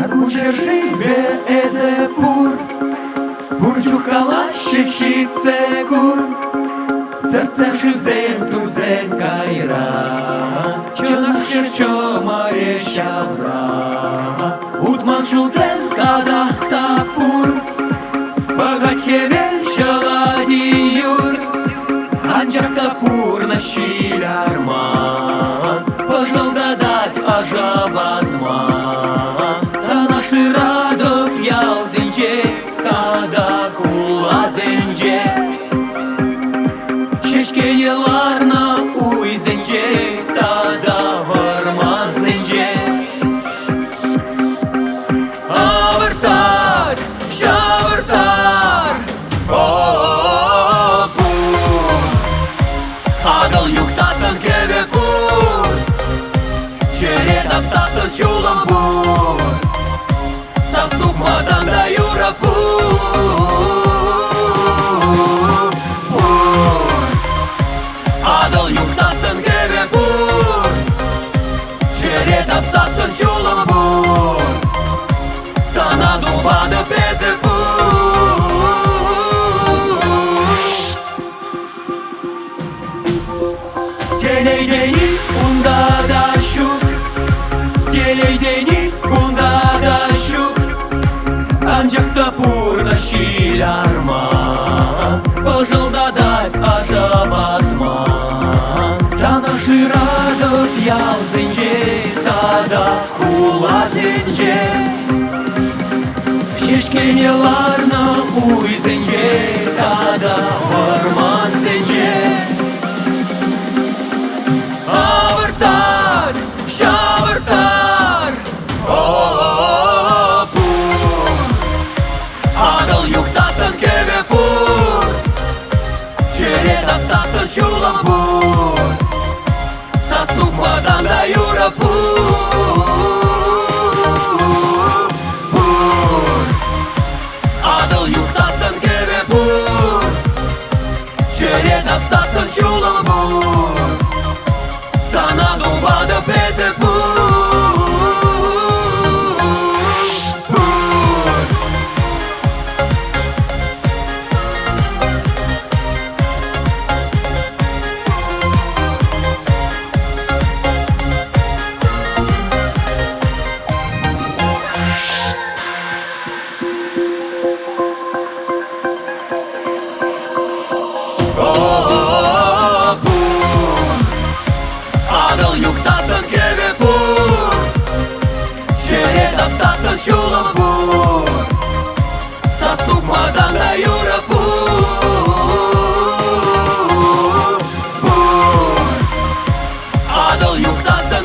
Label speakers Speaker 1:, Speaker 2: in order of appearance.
Speaker 1: Sarku dzierżywie ezepur, burdziu kalasie sice kur, serce szyzem tu zemkajra, ciona siercio marysia wra, utman szulzem kadach tapur, багатьевен şaladi yur, ancak tapur na şilarman, пожалдадать ажабатман, sana şıradıp yazınca, kada kulazınca, şeşkeyelarna uyzınca, tada varmazınca. Avırtar, şavırtar, opur, adıl yuksasın keve pur, чередом сасın çulam pur, sastupmadan da yura pur, adıl yuksasın keve pur, чередом сасın çulam pur, sana duvadı peze pur. Teleydeni unda da şuk, teleydeni unda da şuk, ancak tapur na şilarman, пожалдадать ажабатман, sana şıradıp yazınca, tada kulazınca, şeşkenyelarna uyzınca, tada varmazınca. Avırtar, şavırtar, opur, adıl yuksasın keve pur, чередом сасın çulam pur, sastupmadan da yura pur, adıl yuksasın keve pur, чередом сасın çulam pur, sana duvadı peze pur. Adıl yuksasın keve pur, чередом сасın çulam pur, sastupmadan da yura pur, adıl yuksasın